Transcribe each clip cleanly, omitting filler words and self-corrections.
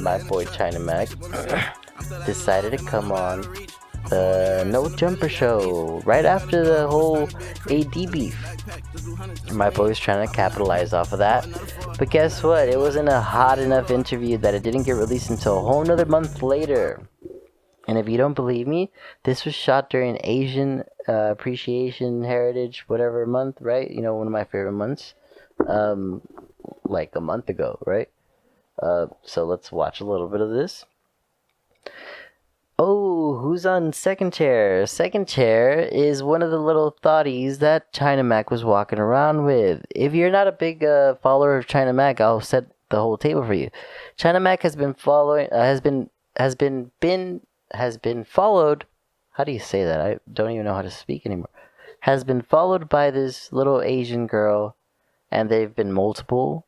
my boy Chinamac decided to come on the No Jumper show right after the whole AD beef. My boy was trying to capitalize off of that, but guess what? It wasn't a hot enough interview that it didn't get released until a whole nother month later. And if you don't believe me, this was shot during Asian Appreciation Heritage whatever month, right? You know, one of my favorite months. Like a month ago, right? So let's watch a little bit of this. Oh, who's on second chair? Second chair is one of the little thotties that Chinamac was walking around with. If you're not a big follower of Chinamac, I'll set the whole table for you. Chinamac has been following, has been followed. How do you say that? I don't even know how to speak anymore. Has been followed by this little Asian girl, and they've been multiple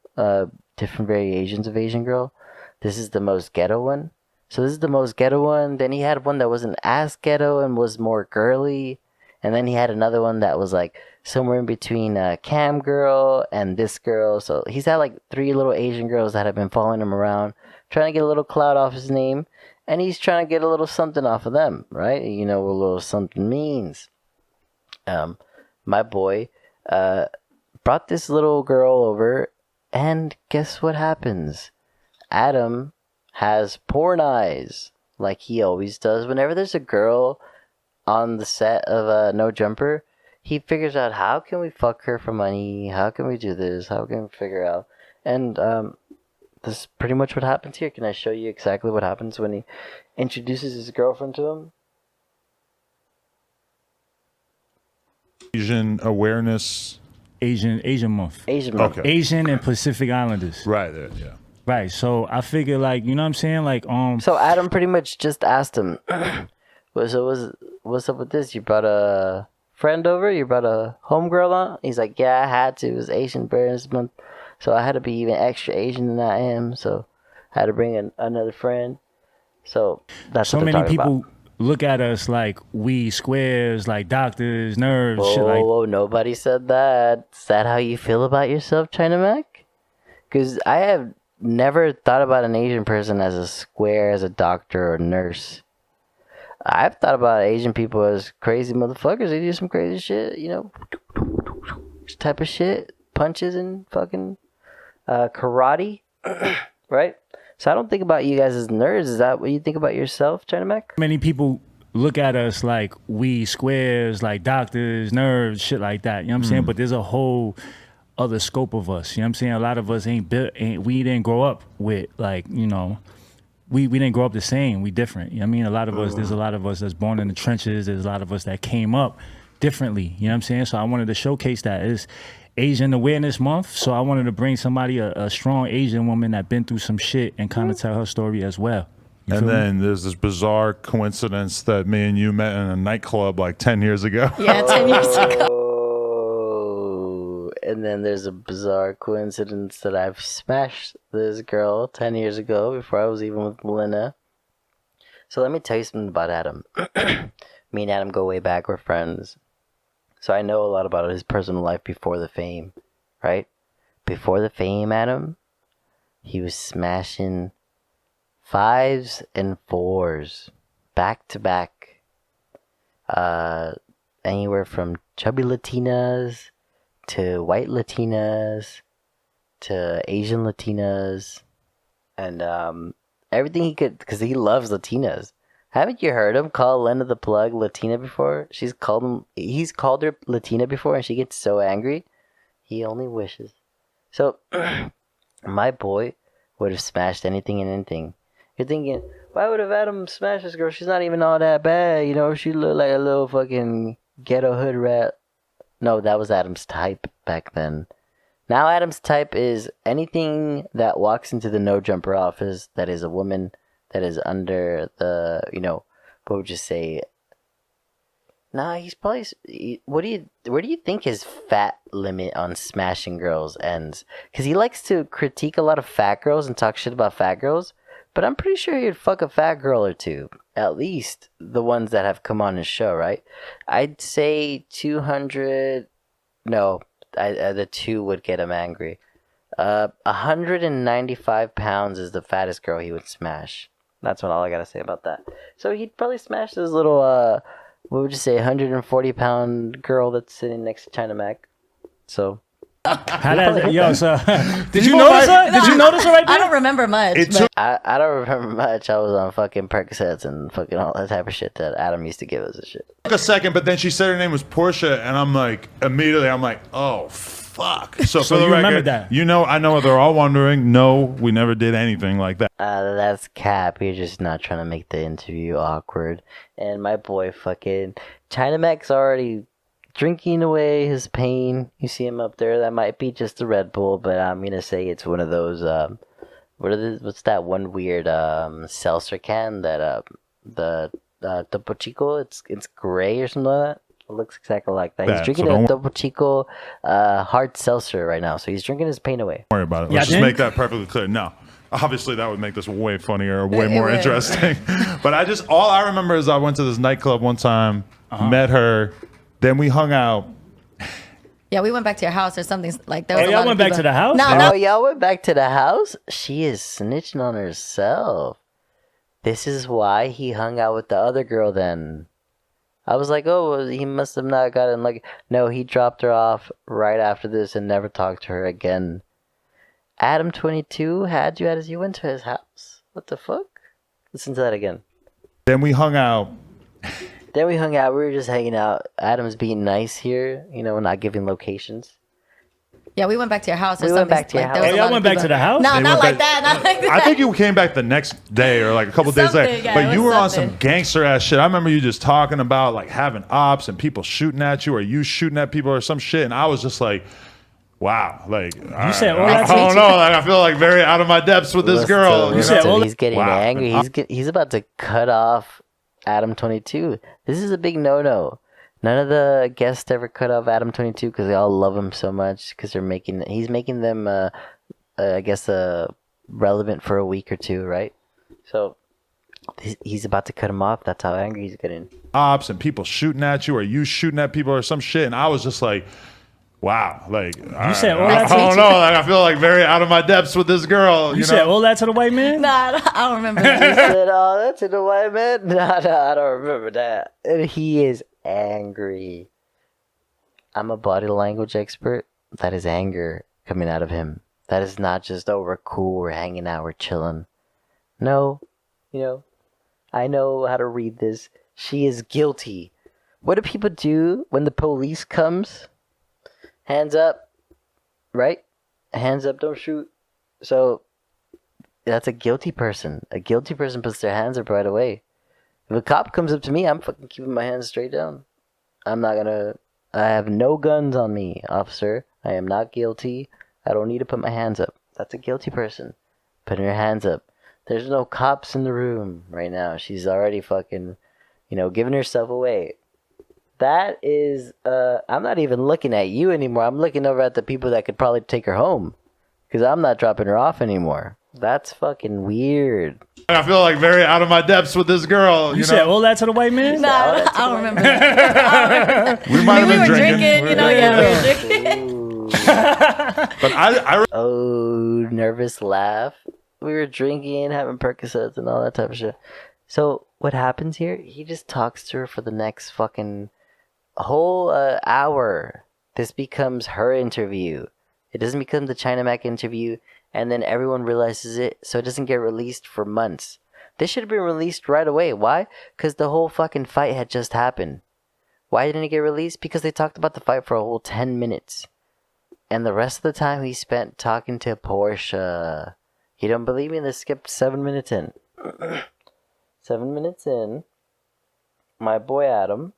different variations of Asian girl. This is the most ghetto one. So this is the most ghetto one. Then he had one that wasn't as ghetto and was more girly. And then he had another one that was like somewhere in between Cam girl and this girl. So he's had like 3 little Asian girls that have been following him around, trying to get a little clout off his name. And he's trying to get a little something off of them, right? You know what a little something means. My boy brought this little girl over, and guess what happens? Adam has porn eyes, like he always does. Whenever there's a girl on the set of No Jumper, he figures out how can we fuck her for money, how can we do this, how can we figure out. And this is pretty much what happens here. Can I show you exactly what happens when he introduces his girlfriend to him? Asian awareness. Asian month. Asian month. Okay. Asian and Pacific Islanders. Right there, yeah. Right. So I figure, like, you know what I'm saying? Like, So Adam pretty much just asked him, what's up with this? You brought a friend over? You brought a homegirl on? He's like, yeah, I had to. It was Asian Awareness Month. So I had to be even extra Asian than I am. So I had to bring another friend. So that's so what they're many talking people about. look at us like we squares, like doctors, nerds, Whoa, shit like. whoa, nobody said that. Is that how you feel about yourself, Chinamak? Because I have never thought about an Asian person as a square, as a doctor or nurse. I've thought about Asian people as crazy motherfuckers. They do some crazy shit, you know, type of shit, punches and fucking karate, right? So I don't think about you guys as nerds. Is that what you think about yourself, Chinamak? Many people look at us like we squares, like doctors, nerds, shit like that. You know what I'm saying? But there's a whole other scope of us. You know what I'm saying? A lot of us we didn't grow up with, like, you know, we didn't grow up the same. We different. You know what I mean? A lot of us, there's a lot of us that's born in the trenches. There's a lot of us that came up differently. You know what I'm saying? So I wanted to showcase that. It's Asian Awareness Month. So I wanted to bring somebody, a strong Asian woman that been through some shit and kind of tell her story as well. You And feel me? then there's this bizarre coincidence that me and you met in a nightclub like 10 years ago. Yeah, 10 years ago. Oh, and then there's a bizarre coincidence that I've smashed this girl 10 years ago before I was even with Melinda. So let me tell you something about Adam. Me and Adam go way back. We're friends. So I know a lot about his personal life before the fame, right? Before the fame, Adam, he was smashing 5s and 4s back to back. Anywhere from chubby Latinas to white Latinas to Asian Latinas, and everything he could, because he loves Latinas. Haven't you heard him call Lena the Plug Latina before? He's called her Latina before, and she gets so angry. He only wishes. So my boy would have smashed anything and anything. You're thinking, why would have Adam smashed this girl? She's not even all that bad, you know. She looked like a little fucking ghetto hood rat. No, that was Adam's type back then. Now Adam's type is anything that walks into the No Jumper office that is a woman that is under the, you know, what would you say? Nah, he's probably. Where do you think his fat limit on smashing girls ends? Because he likes to critique a lot of fat girls and talk shit about fat girls. But I'm pretty sure he'd fuck a fat girl or two. At least the ones that have come on his show, right? I'd say 200. No, the 2 would get him angry. 195 pounds is the fattest girl he would smash. That's all I gotta say about that. So he'd probably smash this little, what would you say, 140-pound girl that's sitting next to chinamac. So. How that, yo, so did you notice her? Did you notice her right there? I don't remember much. I don't remember much. I was on fucking Percocets and fucking all that type of shit that Adam used to give us and shit. Took a second, but then she said her name was Portia, and I'm like, immediately, I'm like, oh, fuck. So for the you record, remember that? You know, I know they're all wondering, no, we never did anything like that. That's cap. You're just not trying to make the interview awkward. And my boy fucking Chinamac's already drinking away his pain. You see him up there. That might be just a Red Bull, but I'm gonna say it's one of those. What's that one weird seltzer can that the Topo Chico? It's gray or something like that. It looks exactly like that. He's drinking a Topo Chico hard seltzer right now, so he's drinking his pain away. Don't worry about it. Let's just make that perfectly clear. No. Obviously, that would make this way funnier, way more interesting. But all I remember is I went to this nightclub one time, met her, then we hung out. Yeah, we went back to your house or something like that. Oh, y'all went back to the house? No. Oh, y'all went back to the house? She is snitching on herself. This is why he hung out with the other girl then. I was like, oh, well, he must have not gotten like. No, he dropped her off right after this and never talked to her again. Adam22 had you as you went to his house. What the fuck? Listen to that again. Then we hung out. We were just hanging out. Adam's being nice here, not giving locations. Yeah, we went back to your house or We something. went back to your house. Oh, y'all went back to the house? No, They not went like that. Not like that. I think you came back the next day or like a couple days later. Yeah, But it you was were on something. some gangster ass shit. I remember you just talking about like having ops and people shooting at you or you shooting at people or some shit. And I was just like, wow. Like, you said, I don't know. Like, I feel like very out of my depths with this girl. He's getting angry. He's about to cut off Adam22. This is a big no-no. None of the guests ever cut off Adam22 because they all love him so much because he's making them, I guess, relevant for a week or two, right? So he's about to cut him off. That's how angry he's getting. Ops and people shooting at you or you shooting at people or some shit. And I was just like, wow. Like, You said all I that don't know. Like, I feel like very out of my depths with this girl. You said all that to the white man? Nah, I don't remember that. He said, oh, that's in the white man? No, I don't remember that. And he is angry. I'm a body language expert. That is anger coming out of him. That is not just, oh, we're cool, we're hanging out, we're chilling. No, I know how to read this. She is guilty. What do people do when the police comes? Hands up, right? Hands up, don't shoot. So that's a guilty person. A guilty person puts their hands up right away. If a cop comes up to me, I'm fucking keeping my hands straight down. I have no guns on me, officer. I am not guilty. I don't need to put my hands up. That's a guilty person. Putting her hands up. There's no cops in the room right now. She's already fucking, giving herself away. That is, I'm not even looking at you anymore. I'm looking over at the people that could probably take her home. Because I'm not dropping her off anymore. That's fucking weird. I feel like very out of my depths with this girl. You said all that to the white man? Nah, I don't remember that. We might have been drinking. We were drinking. But I Oh, nervous laugh. We were drinking, having Percocets and all that type of shit. So what happens here? He just talks to her for the next fucking whole hour. This becomes her interview. It doesn't become the chinamac interview, and then everyone realizes it, so it doesn't get released for months. This should have been released right away. Why? Because the whole fucking fight had just happened. Why didn't it get released? Because they talked about the fight for a whole 10 minutes. And the rest of the time he spent talking to Portia. You don't believe me? Let's skip 7 minutes in. 7 minutes in, my boy Adam,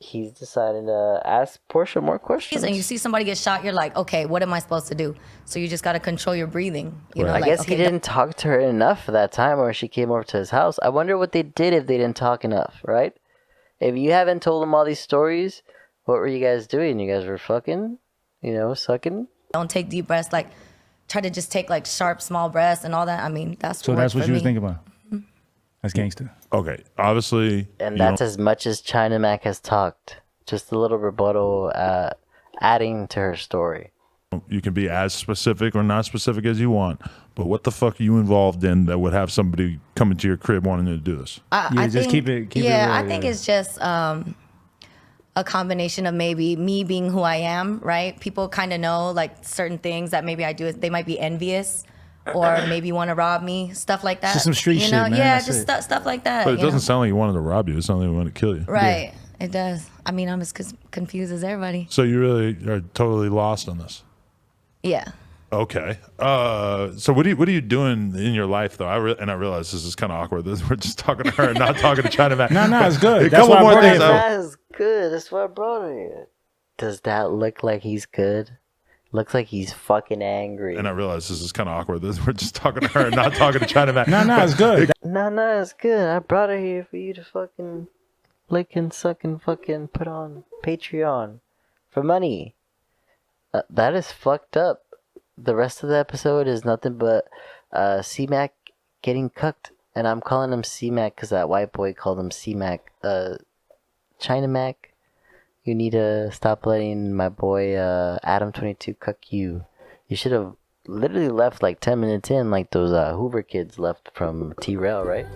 he's decided to ask Portia more questions. And you see somebody get shot, you're like, okay, what am I supposed to do? So you just got to control your breathing. I guess he didn't talk to her enough for that time where she came over to his house. I wonder what they did if they didn't talk enough, right? If you haven't told him all these stories, what were you guys doing? You guys were fucking, sucking? Don't take deep breaths. Like, try to just take like sharp, small breaths and all that. I mean, that's So that's what you was thinking about? That's gangster. Okay, obviously. And that's as much as China Mac has talked. Just a little rebuttal. adding to her story. You can be as specific or not specific as you want, but what the fuck are you involved in that would have somebody come into your crib wanting to do this? I just think, keep it real, I think it's just a combination of maybe me being who I am, right? People kind of know like certain things that maybe I do. They might be envious or maybe want to rob me, stuff like that. Just some street shit, man. Yeah, That's just it. stuff like that. But it you know? doesn't sound like you wanted to rob you. It sounds like you wanted to kill you. Right. It does. I mean, I'm as confused as everybody. So you really are totally lost on this. Yeah. Okay. So what are you doing in your life though? I realize this is kind of awkward. We're just talking to her and not talking to China. No, it's good. A That's couple why I more brought things. it. That's good. That's why I brought her here. Does that look like he's good? Looks like he's fucking angry. And I realize this is kind of awkward. We're just talking to her and not talking to China. No, it's good. No, it's good. I brought her here for you to fucking lick and suck and fucking put on Patreon for money. That is fucked up. The rest of the episode is nothing but C-Mac getting cucked. And I'm calling him C-Mac because that white boy called him C-Mac. Chinamac, you need to stop letting my boy Adam22 cuck you. You should have literally left like 10 minutes in like those Hoover kids left from T-Rail, right?